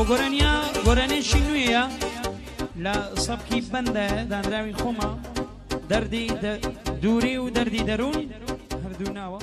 گۆرانێکی نوێیە لە سەبکی بەندە دانراوی خۆمە دەردی دووری و دەردی دەروون هەردوو ناوە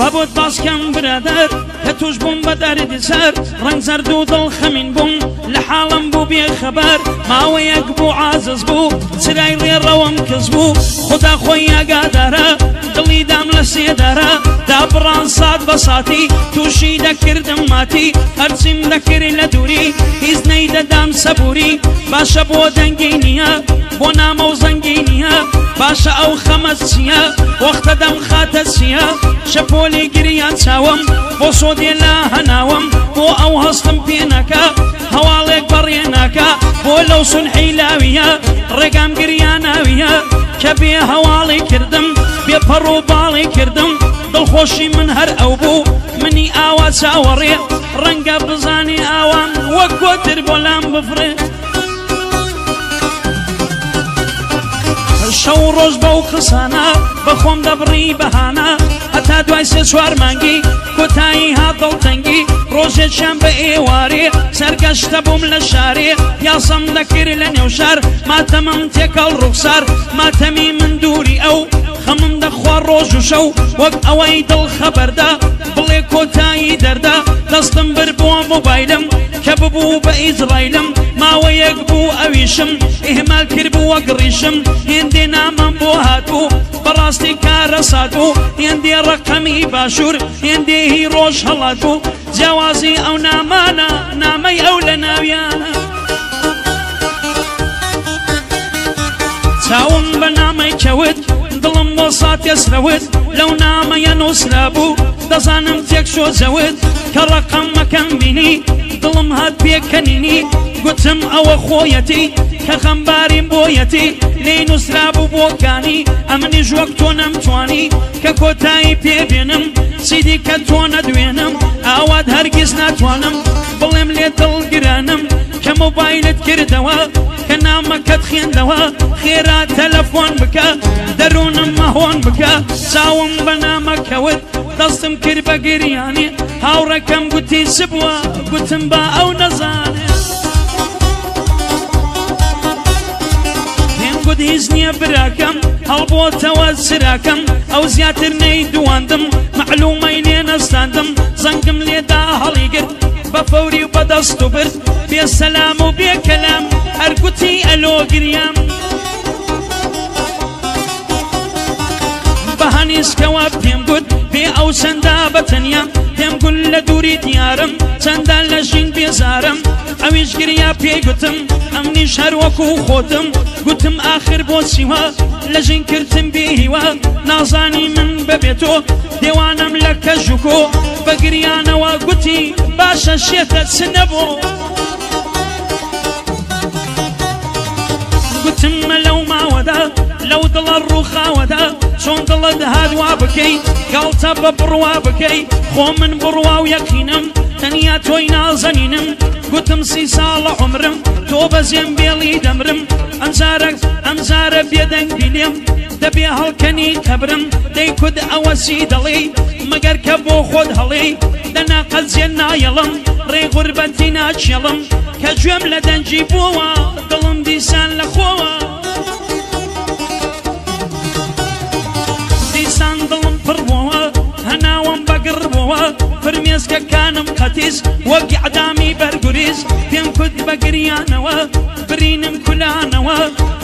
بابوت باسكم برادر هتوش بوم بدردي سر رنگ زرد و دل خمين بوم لحالم بو بي خبر ما ويك بو عازز بو سراي ري روم كزبو خدا خويا قادره دلي دام لسيدره دابران صاد بساتي توشي دكر دماتي هرسم دكر لدوري إزني دام سبوري باشا بو دنگينيا بو نامو زنگينيا باشا او خمسيا وقت دم خاتسيا شپولي گريان چاوم بو سودي لا هناوم بو او هستم بينكا هوالك برينكا بو لو سنحي لاويا رقام گرياناويا كبي هوالي كردم بي برو بالي كردم دل خوشي من هر او بو مني آوا ساوري رنگا بزاني آوان وكوتر بولام بفري شو روز بو قسانا بخوم دبري بهانا حتى دوای سه چوار مانگی کتایی ها دڵتەنگی ڕۆژێ شەمبە ئێوارێ سەرگەشتە بووم لە شارێ یاسەم دەکرد لە نێو شار ماتەمم تێکەڵ ڕوخسار ماتەمی من دووری ئەو خەمم دەخوا ڕۆژ و شەو وەک ئەوەی دڵ خەبەردا بڵێ کۆتایی دەردا دەستم بر بۆ مۆبایلم کە ببوو بە ئیزرایلم ماوەیەک بوو ئەویشم ئێمال کرد بوو وەک ڕیشم هێندێ نامەم بۆ هاتبوو بەڕاستی کارە سات بوو هێندێ ڕەقەمی باشوور هێندێ ڕۆژ هەڵات بوو جیاوازی ئەو نامانە نامەی ئەو لە ناویانە چاوم بە نامەی کەوت دڵم بۆ سات ێسرەوت لەو نامەیە نووسرا بوو دەزانم تێک شۆزەوت کە ڕەقەمەکەم بینی دڵم هات پێکەنینی گوتم ئەوە خۆیەتی کە خەمباریم بۆیەتی لێی نووسرا بوو بۆکانی ئەمنیش وەک تۆ نەمتوانی کە کۆتایی پێبێنم چیدی کە تۆ نەدوێنم ئاوات هەرگیز ناتوانم بڵێم لێ دڵگرانم کە مۆبایلت کردەوە کە نامەکەت خوێندەوە خێرا تەلەفۆن بکە دەروونم مەهۆن بکە چاوم بە نامەکەوت دەستم کرد بە گریانی هاوڕەکەم گوتی چ بووە گوتم با ئەو نەزانێ پێم گوت هیچ نییە براکەم هەڵبۆتەوە سراکەم ئەو زیاتر نەیدواندم معلومەی لێ نەستاندم زەنگم لێدا هەڵیگرت بە فەوری و بەدەست و برد بێ سەلام و بێ کەلام هەر گوتی ئەلۆ گریام بە هەنیسکەوە پێم گوت بێ ئەو چەندا بەتەنیا پێم گوت لە دووری دیارم چەندە لە ژین بێزارم ئەویش گریا پێی گوتم ئەمنیش هەر وەکو خۆتم گوتم ئاخر بۆ چیوە لە ژین کردم بێ هیوە نازانی من بەبێتۆ دێوانم لە کەژ و کۆ بە گریانەوە گوتی باشە شێتە چ نەبوو گوتم مە لەو ماوەدا لەو دڵە ڕووخاوەدا چۆن دڵت هادوا بکەی گاڵتە بە بڕوا بکەی خۆ من بڕوا و یەقینم تەنیا تۆی نازەنینم گوتم 30 ساڵە عمرم تۆ بەزێم بێڵی دەمرم ئەمجارە بێدەنگ بینێم دەبێ هەڵکەنی قەبرم دەیکود ئەوە چی دەڵێی مەگەر کە بۆ خۆت هەڵێی دەناقەت زێن نایەڵم ڕێ غوربەتی ناچێڵم کە گوێم لە دەنجی بووە دڵم دیسان لە خۆوە دیسان دڵم پڕ بووە هەناوەم بەگڕ بووە فرمێسکەکانم قەتیس وەک عەدامی بەرگوریز پێم کورد بە گریانەوە برینم کولانەوە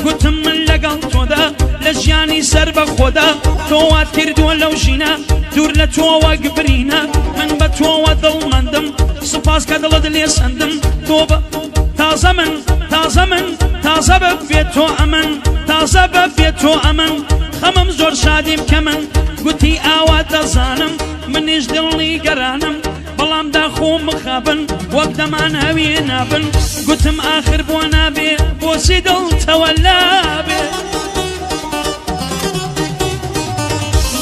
گوتم من لەگەڵ تۆدا لە ژیانی سەر بە خۆدا تۆوات کردووە لەو ژینە دوور لە تۆوە گبرینە من بە تۆوە دڵمەندم سوپاس کە دڵت لێ سەندم تۆ بە تازە من تازە ببێت تۆ ئەمن تازە ببێت تۆ ئەمن خەمم زۆر شادیم کە من گوتی ئاوا دەزانم منیش دڵنی گەرانم بەڵام داخۆم مخابن وەک دەمان هەویێ نابن گوتم ئاخر بۆ نابێ بۆچی دڵتەوە لابێ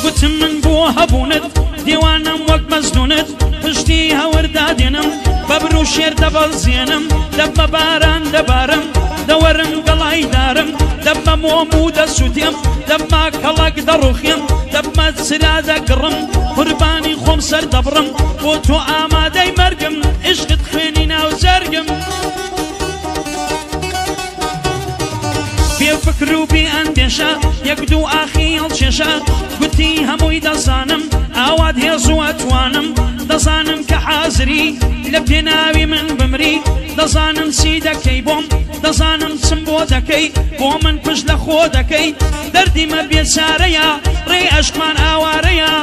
گوتم من بۆ هەبوونت دیوانم وەک مەزنونت پشتی هەوەردا دێنم بە شێر دەبەزێنم دەبمە باران دەبارم دەوەرم گەڵای دارم دەبمە مۆم و دەسووتێم دەبمە کەڵک دەڕوخێم دەبمە سرا دەگڕم قوربانی خۆم سەر دەبڕم بۆ تۆ ئامادەی مەرگم عشقت خوێنی ناو زەرگم بێفکر و بێ ئەندێشە یەک دوو ئاخی هەڵکێشە گوتی هەمووی دەزانم ئاوات هێز و ئەتوانم دەزانم کە حازری لە پێناوی من بمری دەزانم چی دەکەی بۆم دەزانم چم بۆ دەکەی بۆ من پشت لە خۆ دەکەی دەردیمە بێچارەیە ڕێ ئەشقمان ئاوارەیە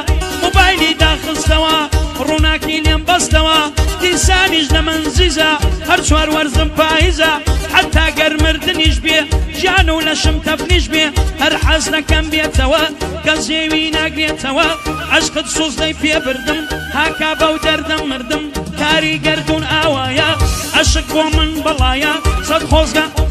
موبایلی داخستەوە ڕووناکی لێم بەستەوە دیسانیش لە من زیزە هەر چوار وەرزم پاییزە حتا گەرمردنیش بێ ژیان و لەشم تەفنیش بێ هەر حەز نەکەم بێتەوە کە زێوی ناگرێتەوە عەشقت سوزدەی پێبردم هاکا بەو دەردەم مردم کاری گەردون ئاوایە عەشق بۆ من بەڵایە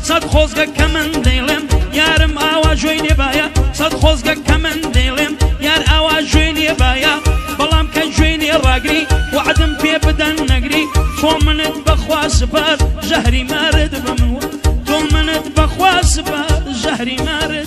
سەد خۆزگە کە من دەیڵێم یارم ئاوا گوێی لێبایە سەد خۆزگە کە من دەیڵێم یار ئاوا گوێی لێبایە بەڵام کە گوێی لێ ڕاگری وعدم پێ بدەن نەگری تۆ منت بەخوا سپار ژەهری مارد بم تۆ منت بەخوا سپار ژەهری مارد